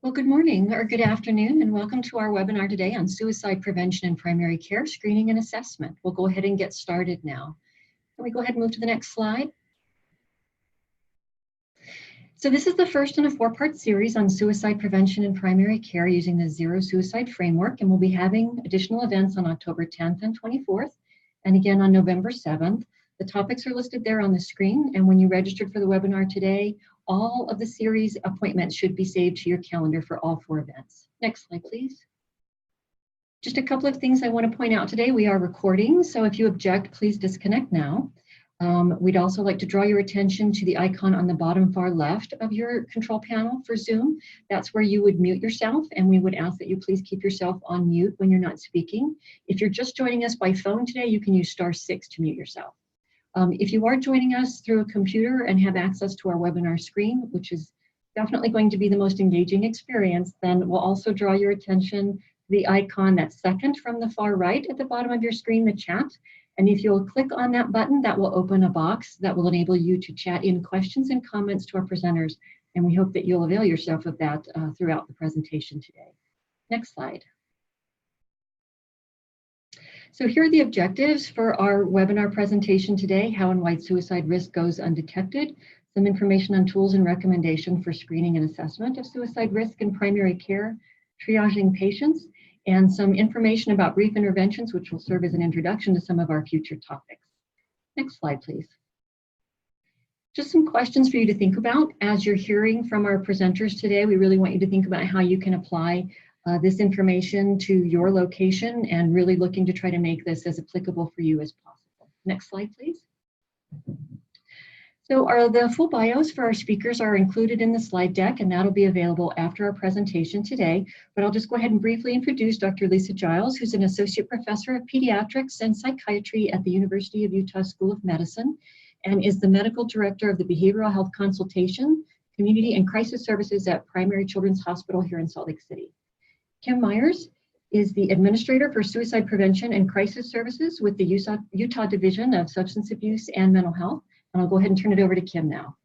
Well, good morning or good afternoon, and welcome to our webinar today on suicide prevention in primary care screening and assessment. We'll go ahead and get started now. Can we go ahead and move to the next slide? So this is the first in a four-part series on suicide prevention in primary care using the Zero Suicide Framework, and we'll be having additional events on October 10th and 24th, and again on November 7th. The topics are listed there on the screen, and when you registered for the webinar today, all of the series appointments should be saved to your calendar for all four events. Next slide, please. Just a couple of things I want to point out today. We are recording, so if you object, please disconnect now. We'd also like to draw your attention to the icon on the bottom far left of your control panel for Zoom. That's where you would mute yourself, and we would ask that you please keep yourself on mute when you're not speaking. If you're just joining us by phone today, you can use *6 to mute yourself. If you are joining us through a computer and have access to our webinar screen, which is definitely going to be the most engaging experience, then we'll also draw your attention to the icon that's second from the far right at the bottom of your screen, the chat. And if you'll click on that button, that will open a box that will enable you to chat in questions and comments to our presenters. And we hope that you'll avail yourself of that throughout the presentation today. Next slide. So here are the objectives for our webinar presentation today: how and why suicide risk goes undetected, some information on tools and recommendation for screening and assessment of suicide risk in primary care, triaging patients, and some information about brief interventions, which will serve as an introduction to some of our future topics. Next slide, please. Just some questions for you to think about as you're hearing from our presenters today. We really want you to think about how you can apply this information to your location and really looking to try to make this as applicable for you as possible. Next slide, please. So the full bios for our speakers are included in the slide deck, and that'll be available after our presentation today. But I'll just go ahead and briefly introduce Dr. Lisa Giles, who's an Associate Professor of Pediatrics and Psychiatry at the University of Utah School of Medicine, and is the Medical Director of the Behavioral Health Consultation, Community and Crisis Services at Primary Children's Hospital here in Salt Lake City. Kim Myers is the Administrator for Suicide Prevention and Crisis Services with the Utah Division of Substance Abuse and Mental Health. And I'll go ahead and turn it over to Kim now.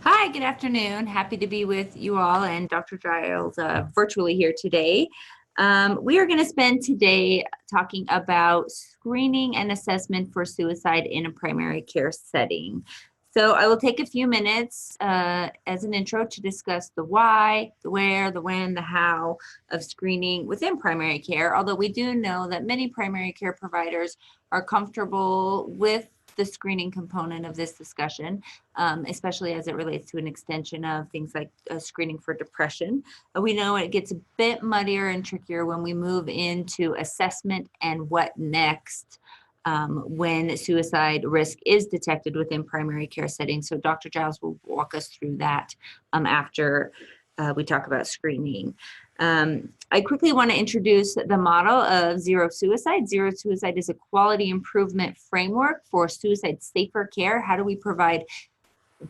Hi, good afternoon. Happy to be with you all and Dr. Giles virtually here today. We are going to spend today talking about screening and assessment for suicide in a primary care setting. So I will take a few minutes as an intro to discuss the why, the where, the when, the how of screening within primary care, although we do know that many primary care providers are comfortable with the screening component of this discussion, especially as it relates to an extension of things like screening for depression. We know it gets a bit muddier and trickier when we move into assessment and what next when suicide risk is detected within primary care settings. So Dr. Giles will walk us through that after we talk about screening. I quickly want to introduce the model of Zero Suicide. Zero Suicide is a quality improvement framework for suicide safer care. How do we provide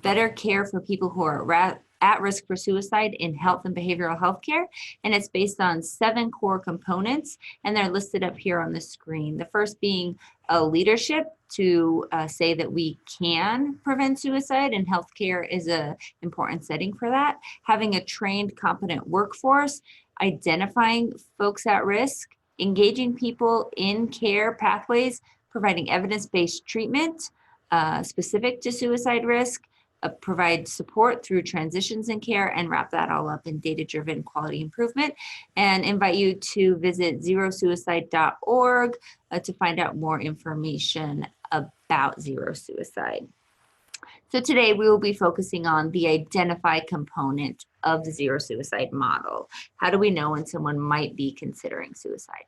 better care for people who are at risk for suicide in health and behavioral health care? And it's based on 7 core components, and they're listed up here on the screen. The first being a leadership to say that we can prevent suicide, and healthcare is an important setting for that. Having a trained, competent workforce, identifying folks at risk, engaging people in care pathways, providing evidence-based treatment specific to suicide risk, provide support through transitions in care, and wrap that all up in data-driven quality improvement. And invite you to visit zerosuicide.org to find out more information about Zero Suicide. So today we will be focusing on the identify component of the Zero Suicide model. How do we know when someone might be considering suicide?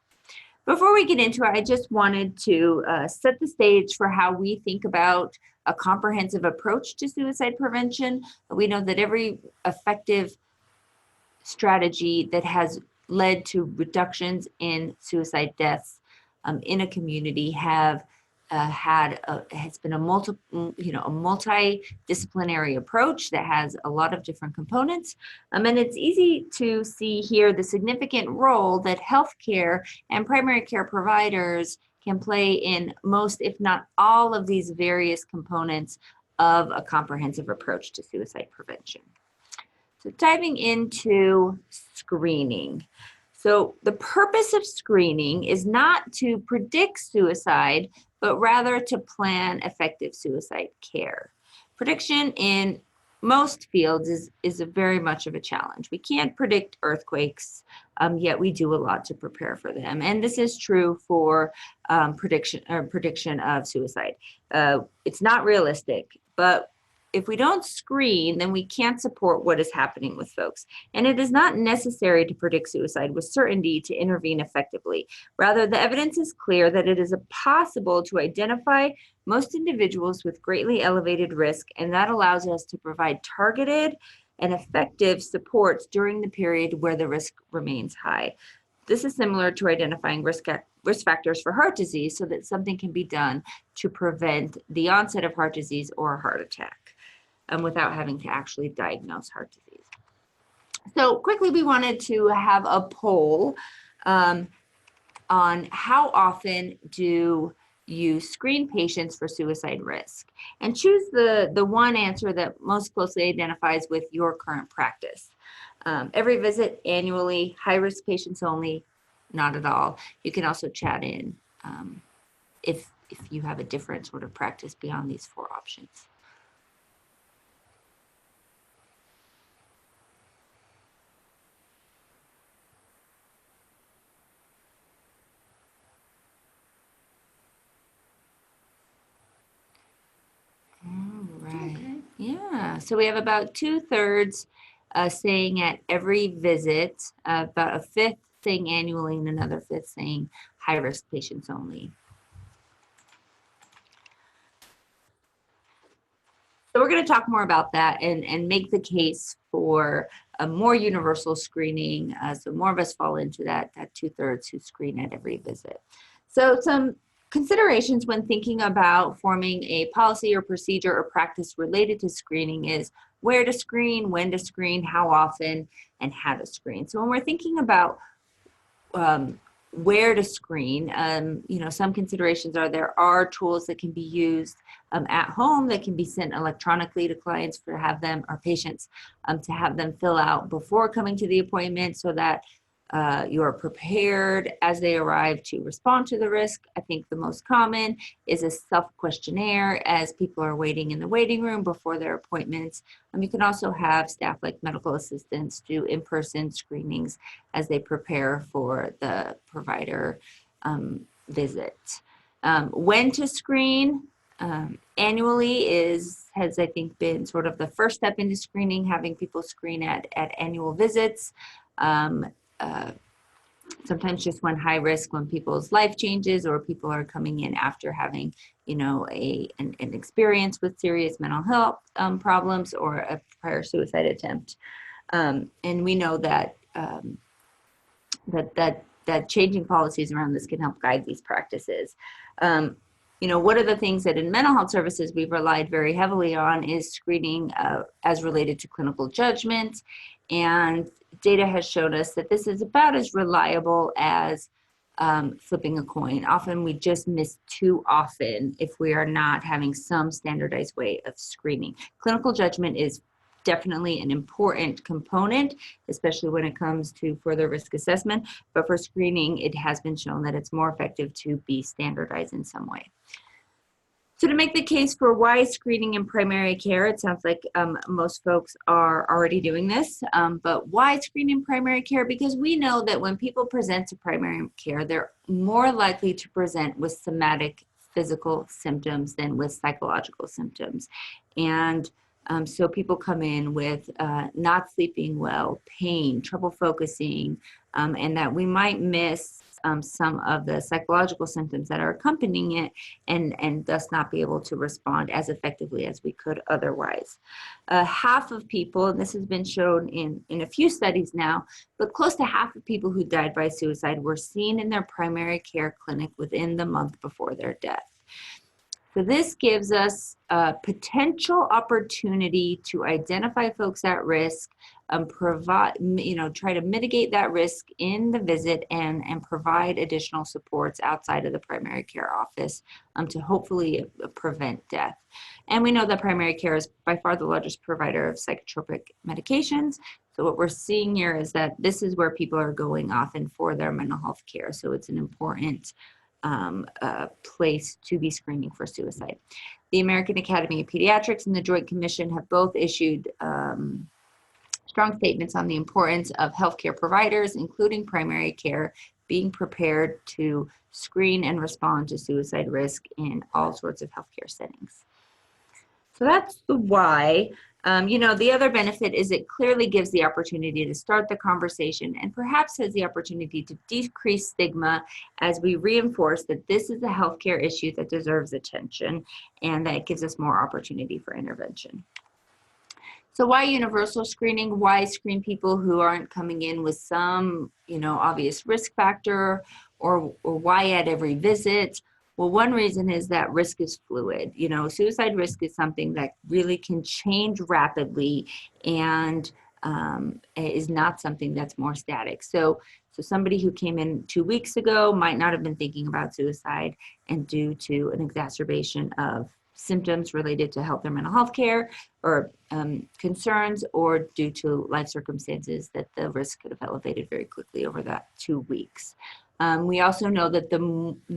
Before we get into it, I just wanted to set the stage for how we think about a comprehensive approach to suicide prevention. We know that every effective strategy that has led to reductions in suicide deaths in a community has been a multidisciplinary approach that has a lot of different components. And it's easy to see here the significant role that healthcare and primary care providers can play in most, if not all, of these various components of a comprehensive approach to suicide prevention. So diving into screening. So the purpose of screening is not to predict suicide, but rather to plan effective suicide care. Prediction in most fields is a very much of a challenge. We can't predict earthquakes, yet we do a lot to prepare for them. And this is true for prediction of suicide. It's not realistic, but if we don't screen, then we can't support what is happening with folks. And it is not necessary to predict suicide with certainty to intervene effectively. Rather, the evidence is clear that it is possible to identify most individuals with greatly elevated risk, and that allows us to provide targeted and effective supports during the period where the risk remains high. This is similar to identifying risk factors for heart disease so that something can be done to prevent the onset of heart disease or a heart attack. Without having to actually diagnose heart disease. So quickly, we wanted to have a poll on how often do you screen patients for suicide risk, and choose the one answer that most closely identifies with your current practice. Every visit, annually, high-risk patients only, not at all. You can also chat in if you have a different sort of practice beyond these 4 options. Yeah, so we have about 2/3 saying at every visit, about a 5th saying annually, and another 5th saying high-risk patients only. So we're going to talk more about that and make the case for a more universal screening, so more of us fall into that 2/3 who screen at every visit. So some considerations when thinking about forming a policy or procedure or practice related to screening is where to screen, when to screen, how often, and how to screen. So when we're thinking about where to screen, some considerations are there are tools that can be used at home that can be sent electronically to clients for have them, or patients, to have them fill out before coming to the appointment so that you are prepared as they arrive to respond to the risk. I think the most common is a self-questionnaire as people are waiting in the waiting room before their appointments. You can also have staff like medical assistants do in-person screenings as they prepare for the provider visit. When to screen annually has I think been sort of the first step into screening, having people screen at annual visits. Sometimes just when high risk, when people's life changes or people are coming in after having, an experience with serious mental health problems or a prior suicide attempt. And we know that that changing policies around this can help guide these practices. One of the things that in mental health services we've relied very heavily on is screening as related to clinical judgment, and data has shown us that this is about as reliable as flipping a coin. Often we just miss too often if we are not having some standardized way of screening. Clinical judgment is definitely an important component, especially when it comes to further risk assessment, but for screening, it has been shown that it's more effective to be standardized in some way. So to make the case for why screening in primary care, it sounds like most folks are already doing this, but why screen in primary care? Because we know that when people present to primary care, they're more likely to present with somatic physical symptoms than with psychological symptoms. And so people come in with not sleeping well, pain, trouble focusing, and that we might miss some of the psychological symptoms that are accompanying it and thus not be able to respond as effectively as we could otherwise. Half of people, and this has been shown in a few studies now, but close to half of people who died by suicide were seen in their primary care clinic within the month before their death. So this gives us a potential opportunity to identify folks at risk, provide, try to mitigate that risk in the visit and provide additional supports outside of the primary care office to hopefully prevent death. And we know that primary care is by far the largest provider of psychotropic medications. So what we're seeing here is that this is where people are going often for their mental health care. So it's an important place to be screening for suicide. The American Academy of Pediatrics and the Joint Commission have both issued strong statements on the importance of healthcare providers, including primary care, being prepared to screen and respond to suicide risk in all sorts of healthcare settings. So that's the why. The other benefit is it clearly gives the opportunity to start the conversation and perhaps has the opportunity to decrease stigma as we reinforce that this is a healthcare issue that deserves attention and that it gives us more opportunity for intervention. So why universal screening? Why screen people who aren't coming in with some, obvious risk factor, or why at every visit? Well, one reason is that risk is fluid. Suicide risk is something that really can change rapidly and is not something that's more static. So somebody who came in 2 weeks ago might not have been thinking about suicide, and due to an exacerbation of symptoms related to health or mental health care or concerns, or due to life circumstances, that the risk could have elevated very quickly over that 2 weeks. We also know that the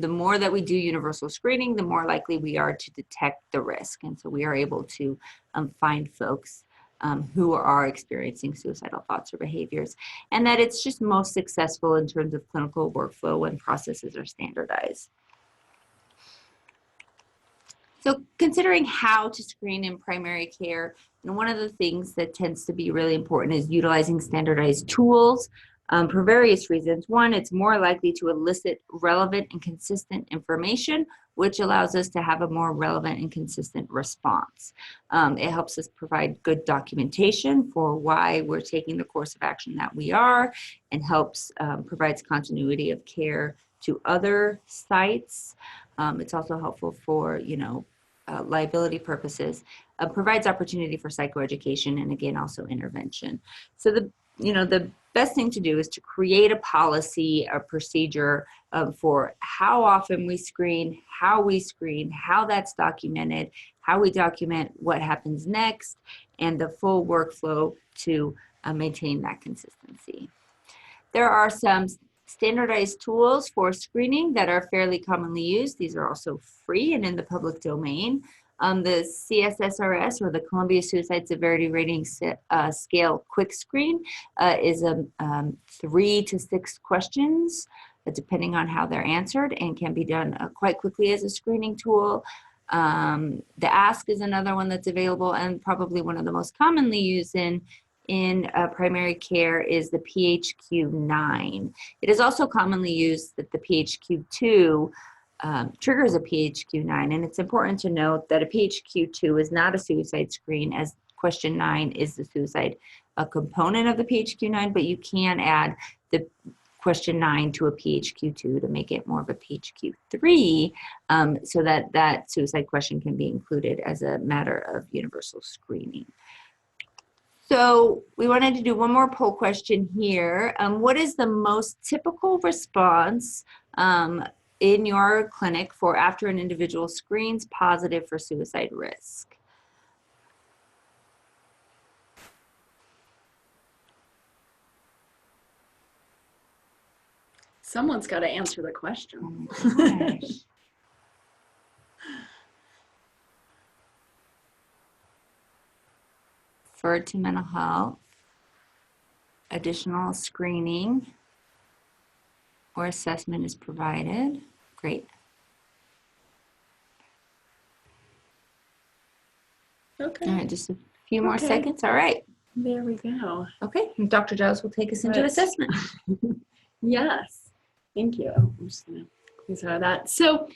more that we do universal screening, the more likely we are to detect the risk. And so we are able to find folks who are experiencing suicidal thoughts or behaviors, and that it's just most successful in terms of clinical workflow when processes are standardized. So considering how to screen in primary care, one of the things that tends to be really important is utilizing standardized tools for various reasons. One, it's more likely to elicit relevant and consistent information, which allows us to have a more relevant and consistent response. It helps us provide good documentation for why we're taking the course of action that we are, and helps provides continuity of care to other sites. It's also helpful for, liability purposes, provides opportunity for psychoeducation, and again, also intervention. So the best thing to do is to create a policy, a procedure for how often we screen, how that's documented, how we document what happens next, and the full workflow to maintain that consistency. There are some standardized tools for screening that are fairly commonly used. These are also free and in the public domain. The CSSRS, or the Columbia Suicide Severity Rating Scale Quick Screen, is 3 to 6 questions, depending on how they're answered, and can be done quite quickly as a screening tool. The ASK is another one that's available, and probably one of the most commonly used in primary care is the PHQ-9. It is also commonly used that the PHQ-2 triggers a PHQ-9, and it's important to note that a PHQ-2 is not a suicide screen, as question 9 is the suicide component of the PHQ-9, but you can add the question 9 to a PHQ-2 to make it more of a PHQ-3, so that suicide question can be included as a matter of universal screening. So we wanted to do one more poll question here. What is the most typical response in your clinic for after an individual screens positive for suicide risk? Someone's got to answer the question. Oh my gosh. Referred to mental health, additional screening or assessment is provided. Great. Okay. All right, just a few more seconds. All right. There we go. Okay, and Dr. Giles will take us into assessment. Yes. Thank you. I'm just going to close out of that. So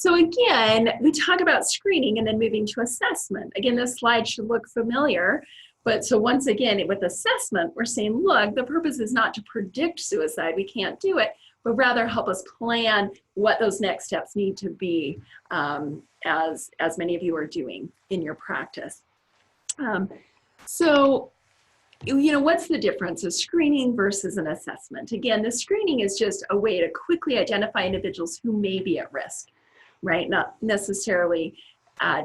again, we talk about screening and then moving to assessment. Again, this slide should look familiar. But so once again, with assessment, we're saying, look, the purpose is not to predict suicide. We can't do it, but rather help us plan what those next steps need to be as many of you are doing in your practice. So, what's the difference of screening versus an assessment? Again, the screening is just a way to quickly identify individuals who may be at risk, right? Not necessarily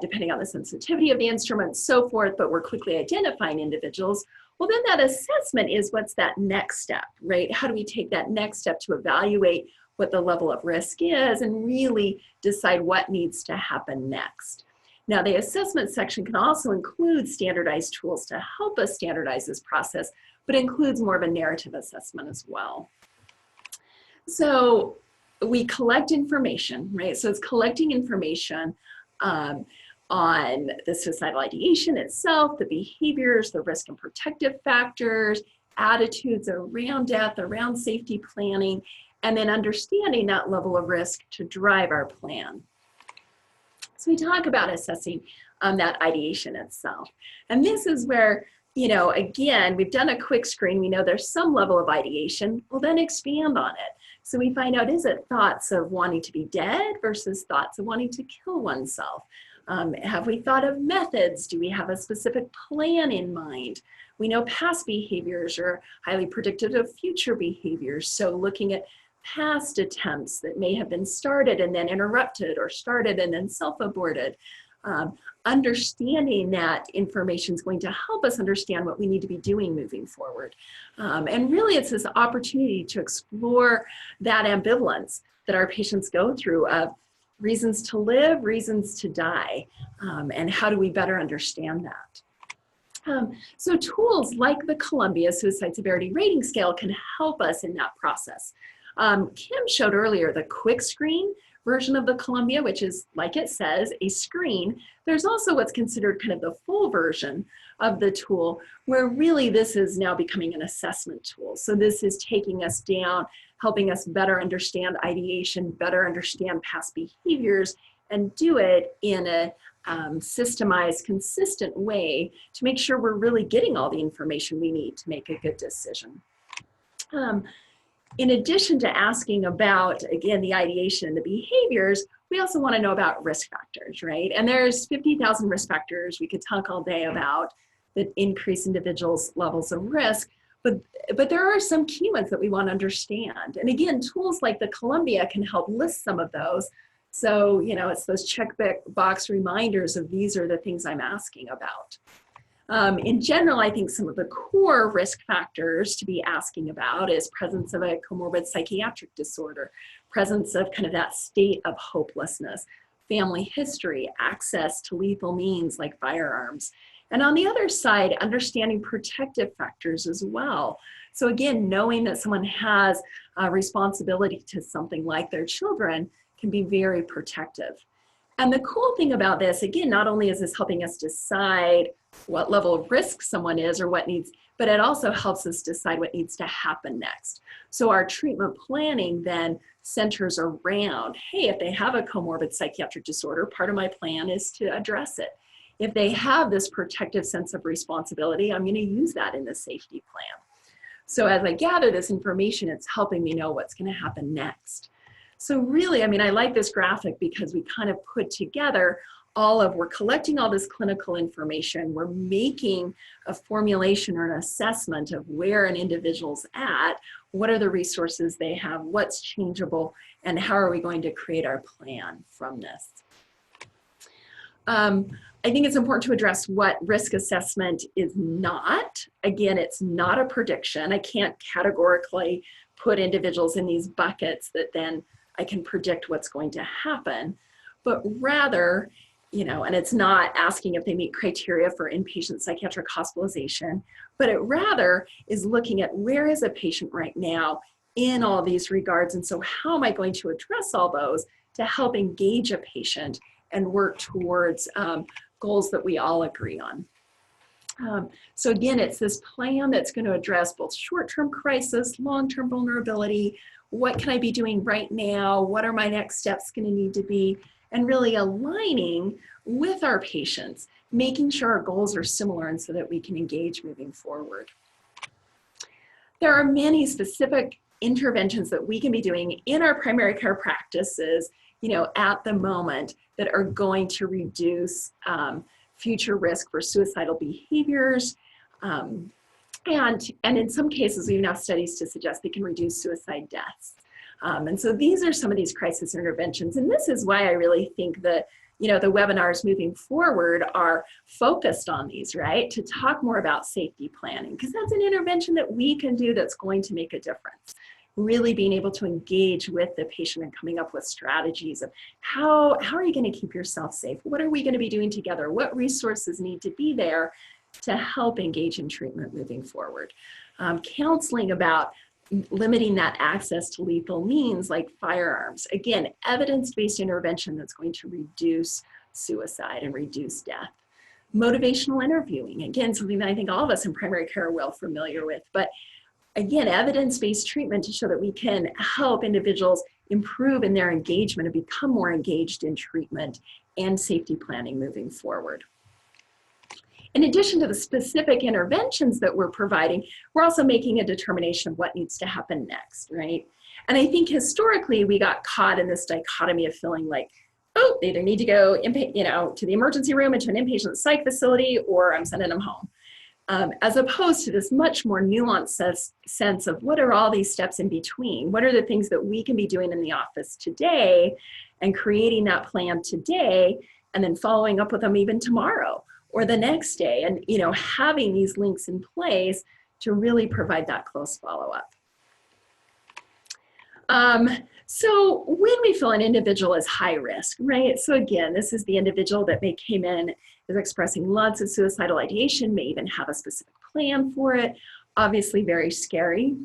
depending on the sensitivity of the instrument, so forth, but we're quickly identifying individuals. Well, then that assessment is what's that next step, right? How do we take that next step to evaluate what the level of risk is and really decide what needs to happen next? Now, the assessment section can also include standardized tools to help us standardize this process, but includes more of a narrative assessment as well. So we collect information, right? So it's collecting information on the suicidal ideation itself, the behaviors, the risk and protective factors, attitudes around death, around safety planning, and then understanding that level of risk to drive our plan. So we talk about assessing that ideation itself. And this is where, again, we've done a quick screen. We know there's some level of ideation. We'll then expand on it. So we find out, is it thoughts of wanting to be dead versus thoughts of wanting to kill oneself? Have we thought of methods? Do we have a specific plan in mind? We know past behaviors are highly predictive of future behaviors. So looking at past attempts that may have been started and then interrupted, or started and then self-aborted. Understanding that information is going to help us understand what we need to be doing moving forward. And really it's this opportunity to explore that ambivalence that our patients go through of reasons to live, reasons to die, and how do we better understand that. So tools like the Columbia Suicide Severity Rating Scale can help us in that process. Kim showed earlier the quick screen version of the Columbia, which is, like it says, a screen. There's also what's considered kind of the full version of the tool, where really this is now becoming an assessment tool. So this is taking us down, helping us better understand ideation, better understand past behaviors, and do it in a systemized, consistent way to make sure we're really getting all the information we need to make a good decision. In addition to asking about, again, the ideation and the behaviors, we also want to know about risk factors, right? And there's 50,000 risk factors we could talk all day about that increase individuals' levels of risk, but there are some key ones that we want to understand. And again, tools like the Columbia can help list some of those. So, it's those checkbox reminders of these are the things I'm asking about. In general, I think some of the core risk factors to be asking about is presence of a comorbid psychiatric disorder, presence of kind of that state of hopelessness, family history, access to lethal means like firearms. And on the other side, understanding protective factors as well. So again, knowing that someone has a responsibility to something like their children can be very protective. And the cool thing about this, again, not only is this helping us decide what level of risk someone is or what needs, but it also helps us decide what needs to happen next. So our treatment planning then centers around, hey, if they have a comorbid psychiatric disorder, part of my plan is to address it. If they have this protective sense of responsibility, I'm going to use that in the safety plan. So as I gather this information, it's helping me know what's going to happen next. So really, I like this graphic because we kind of put together we're collecting all this clinical information, we're making a formulation or an assessment of where an individual's at, what are the resources they have, what's changeable, and how are we going to create our plan from this. I think it's important to address what risk assessment is not. Again, it's not a prediction. I can't categorically put individuals in these buckets that then I can predict what's going to happen, but rather, and it's not asking if they meet criteria for inpatient psychiatric hospitalization, but it rather is looking at where is a patient right now in all these regards. And so how am I going to address all those to help engage a patient and work towards goals that we all agree on. So again, it's this plan that's going to address both short-term crisis, long-term vulnerability. What can I be doing right now? What are my next steps going to need to be? And really aligning with our patients, making sure our goals are similar and so that we can engage moving forward. There are many specific interventions that we can be doing in our primary care practices, at the moment that are going to reduce future risk for suicidal behaviors. And in some cases, we even have studies to suggest they can reduce suicide deaths. And so these are some of these crisis interventions. And this is why I really think that, the webinars moving forward are focused on these, right? To talk more about safety planning, because that's an intervention that we can do that's going to make a difference. Really being able to engage with the patient and coming up with strategies of how are you going to keep yourself safe? What are we going to be doing together? What resources need to be there to help engage in treatment moving forward? Counseling about limiting that access to lethal means like firearms. Again, evidence-based intervention that's going to reduce suicide and reduce death. Motivational interviewing, again, something that I think all of us in primary care are well familiar with, but again, evidence-based treatment to show that we can help individuals improve in their engagement and become more engaged in treatment and safety planning moving forward. In addition to the specific interventions that we're providing, we're also making a determination of what needs to happen next, right? And I think historically we got caught in this dichotomy of feeling like, oh, they either need to go to the emergency room into an inpatient psych facility, or I'm sending them home. As opposed to this much more nuanced sense of what are all these steps in between? What are the things that we can be doing in the office today and creating that plan today and then following up with them even tomorrow or the next day, and having these links in place to really provide that close follow-up. So when we feel an individual is high risk, right? So again, this is the individual that may came in is expressing lots of suicidal ideation, may even have a specific plan for it. Obviously very scary.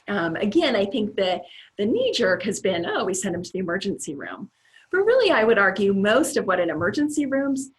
Again, I think that the knee jerk has been, oh, we send them to the emergency room. But really, I would argue most of what an emergency room's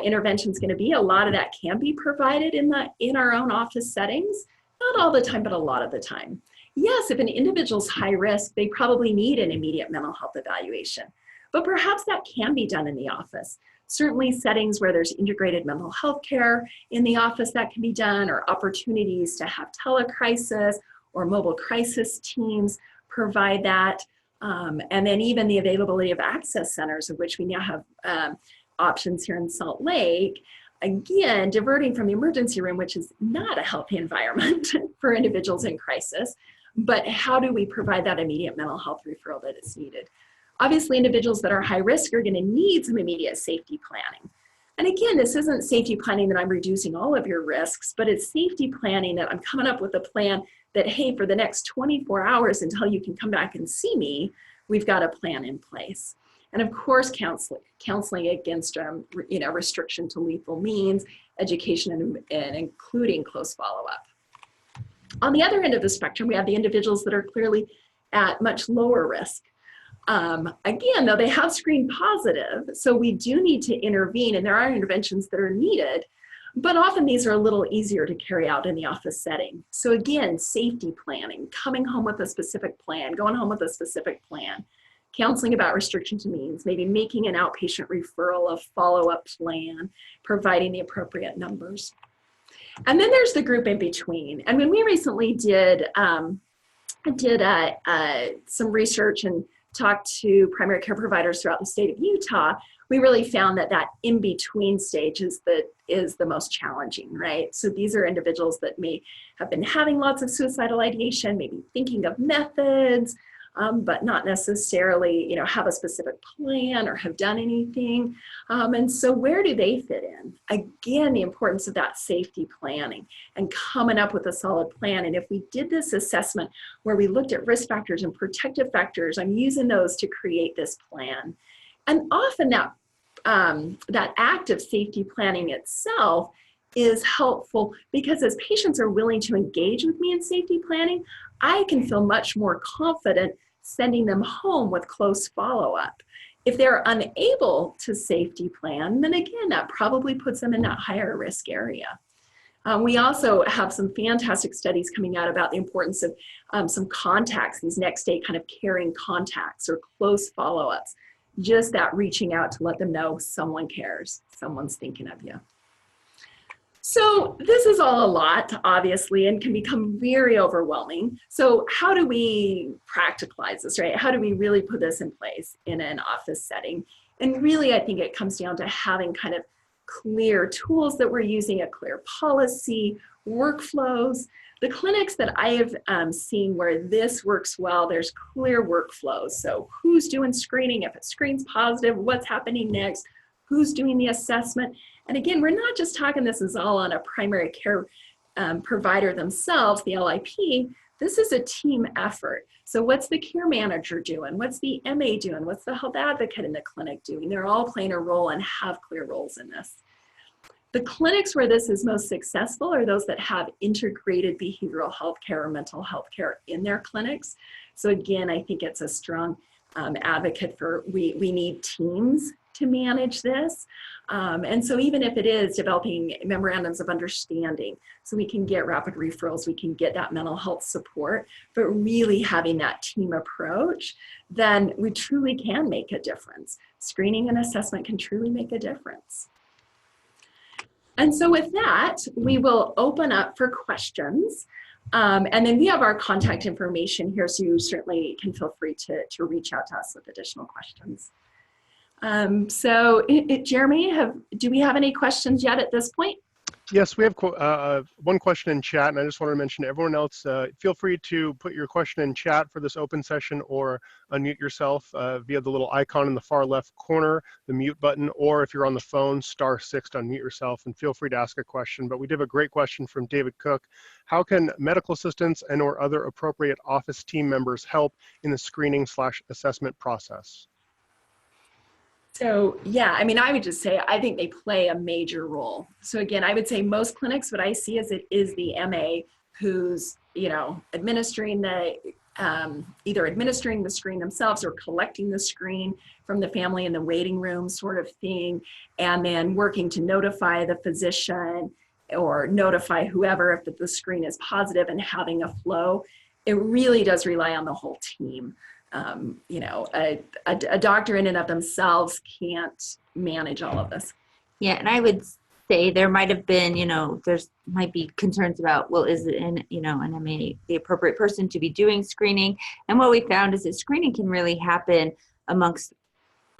intervention is going to be, a lot of that can be provided in our own office settings. Not all the time, but a lot of the time. Yes, if an individual's high risk, they probably need an immediate mental health evaluation, but perhaps that can be done in the office. Certainly settings where there's integrated mental health care in the office that can be done, or opportunities to have telecrisis or mobile crisis teams provide that. And then even the availability of access centers, of which we now have options here in Salt Lake. Again, diverting from the emergency room, which is not a healthy environment for individuals in crisis, but how do we provide that immediate mental health referral that is needed? Obviously, individuals that are high risk are going to need some immediate safety planning. And again, this isn't safety planning that I'm reducing all of your risks, but it's safety planning that I'm coming up with a plan that, hey, for the next 24 hours until you can come back and see me, we've got a plan in place. And of course, counseling against restriction to lethal means, education and including close follow-up. On the other end of the spectrum, we have the individuals that are clearly at much lower risk. Again, though, they have screened positive, so we do need to intervene, and there are interventions that are needed, but often these are a little easier to carry out in the office setting. So again, safety planning, coming home with a specific plan, going home with a specific plan. Counseling about restriction to means, maybe making an outpatient referral, a follow-up plan, providing the appropriate numbers. And then there's the group in between. And when we recently did some research and talked to primary care providers throughout the state of Utah, we really found that in-between stage is the most challenging, right? So these are individuals that may have been having lots of suicidal ideation, maybe thinking of methods, but not necessarily, have a specific plan or have done anything. And so where do they fit in? Again, the importance of that safety planning and coming up with a solid plan. And if we did this assessment where we looked at risk factors and protective factors, I'm using those to create this plan. And often that act of safety planning itself is helpful because as patients are willing to engage with me in safety planning, I can feel much more confident sending them home with close follow-up. If they're unable to safety plan, then again, that probably puts them in that higher risk area. We also have some fantastic studies coming out about the importance of some contacts, these next day kind of caring contacts or close follow-ups, just that reaching out to let them know someone cares, someone's thinking of you. So this is all a lot, obviously, and can become very overwhelming. So how do we practicalize this, right? How do we really put this in place in an office setting And really, I think it comes down to having kind of clear tools that we're using, a clear policy, workflows. The clinics that I have seen where this works well, there's clear workflows. So who's doing screening? If it screens positive, what's happening next? Who's doing the assessment? And again, we're not just talking this is all on a primary care provider themselves, the LIP. This is a team effort. So what's the care manager doing? What's the MA doing? What's the health advocate in the clinic doing? They're all playing a role and have clear roles in this. The clinics where this is most successful are those that have integrated behavioral health care or mental health care in their clinics. So again, I think it's a strong advocate for we need teams to manage this. And so even if it is developing memorandums of understanding, so we can get rapid referrals, we can get that mental health support, but really having that team approach, then we truly can make a difference. Screening and assessment can truly make a difference. And so with that, we will open up for questions. And then we have our contact information here, so you certainly can feel free to reach out to us with additional questions. Jeremy, do we have any questions yet at this point? Yes, we have one question in chat, and I just wanted to mention to everyone else, feel free to put your question in chat for this open session or unmute yourself via the little icon in the far left corner, the mute button, or if you're on the phone, *6 to unmute yourself, and feel free to ask a question. But we did have a great question from David Cook. How can medical assistants and or other appropriate office team members help in the screening/assessment process? So yeah, I mean, I would just say, I think they play a major role. So again, I would say most clinics, what I see is it is the MA who's, administering the, either administering the screen themselves or collecting the screen from the family in the waiting room sort of thing, and then working to notify the physician or notify whoever if the screen is positive and having a flow. It really does rely on the whole team. A doctor in and of themselves can't manage all of this. Yeah, and I would say there might have been, there's might be concerns about, well, is it an MA the appropriate person to be doing screening? And what we found is that screening can really happen amongst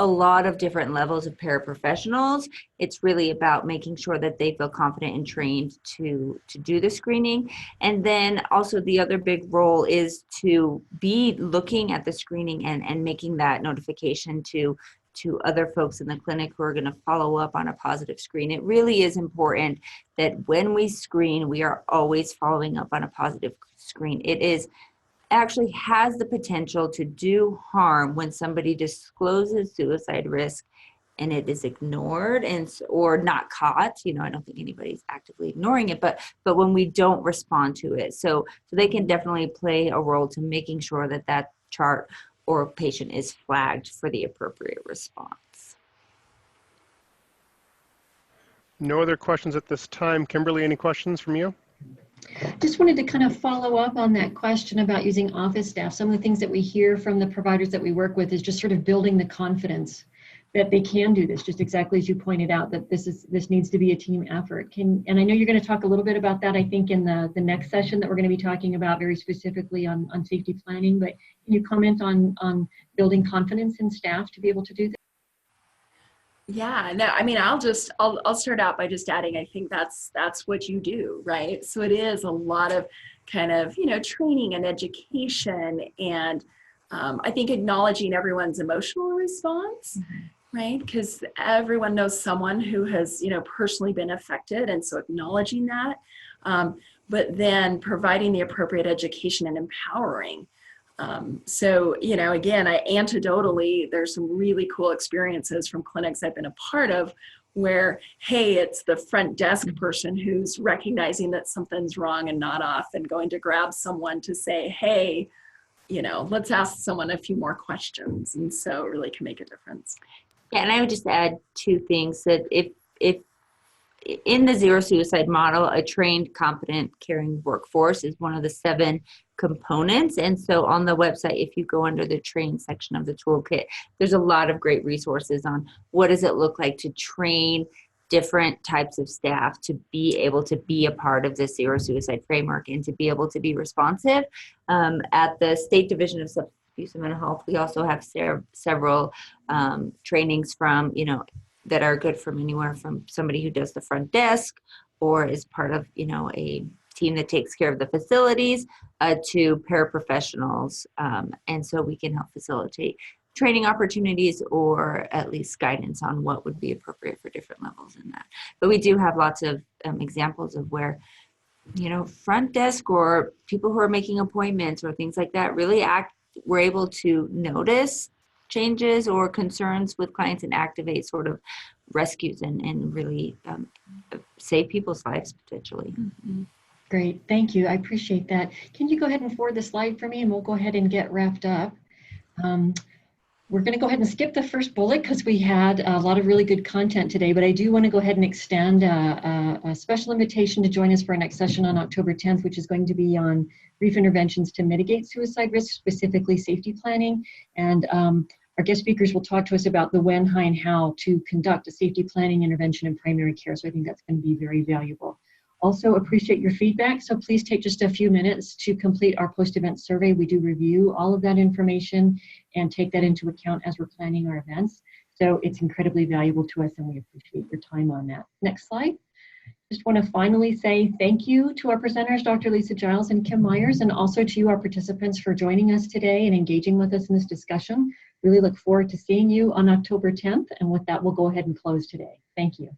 a lot of different levels of paraprofessionals. It's really about making sure that they feel confident and trained to do the screening. And then also the other big role is to be looking at the screening and making that notification to other folks in the clinic who are going to follow up on a positive screen. It really is important that when we screen, we are always following up on a positive screen. It actually has the potential to do harm when somebody discloses suicide risk and it is ignored or not caught. I don't think anybody's actively ignoring it, but when we don't respond to it. So they can definitely play a role to making sure that chart or patient is flagged for the appropriate response. No other questions at this time. Kimberly, any questions from you? Just wanted to kind of follow up on that question about using office staff. Some of the things that we hear from the providers that we work with is just sort of building the confidence that they can do this, just exactly as you pointed out, that this needs to be a team effort. And I know you're going to talk a little bit about that, I think, in the next session that we're going to be talking about very specifically on safety planning, but can you comment on building confidence in staff to be able to do this? Yeah, no, I mean, I'll start out by just adding, I think that's what you do, right? So it is a lot of kind of, training and education, and I think acknowledging everyone's emotional response, right? Because everyone knows someone who has, personally been affected, and so acknowledging that, but then providing the appropriate education and empowering. Again, anecdotally, there's some really cool experiences from clinics I've been a part of where, hey, it's the front desk person who's recognizing that something's wrong and not off and going to grab someone to say, hey, let's ask someone a few more questions. And so it really can make a difference. Yeah, and I would just add two things, that if in the zero suicide model, a trained, competent, caring workforce is one of the 7 components. And so on the website, if you go under the train section of the toolkit, there's a lot of great resources on what does it look like to train different types of staff to be able to be a part of this zero suicide framework and to be able to be responsive. At the State Division of abuse and mental health. We also have several trainings from, that are good from anywhere from somebody who does the front desk or is part of, a team that takes care of the facilities to paraprofessionals. And so we can help facilitate training opportunities or at least guidance on what would be appropriate for different levels in that. But we do have lots of examples of where, front desk or people who are making appointments or things like that really we're able to notice changes or concerns with clients and activate sort of rescues and really save people's lives potentially. Mm-hmm. Great, thank you. I appreciate that. Can you go ahead and forward the slide for me and we'll go ahead and get wrapped up. We're going to go ahead and skip the first bullet because we had a lot of really good content today, but I do want to go ahead and extend a special invitation to join us for our next session on October 10th, which is going to be on brief interventions to mitigate suicide risk, specifically safety planning. And our guest speakers will talk to us about the when, how, and how to conduct a safety planning intervention in primary care. So I think that's going to be very valuable. Also appreciate your feedback, so please take just a few minutes to complete our post-event survey. We do review all of that information and take that into account as we're planning our events. So it's incredibly valuable to us and we appreciate your time on that. Next slide. Just want to finally say thank you to our presenters, Dr. Lisa Giles and Kim Myers, and also to you, our participants, for joining us today and engaging with us in this discussion. Really look forward to seeing you on October 10th. And with that, we'll go ahead and close today. Thank you.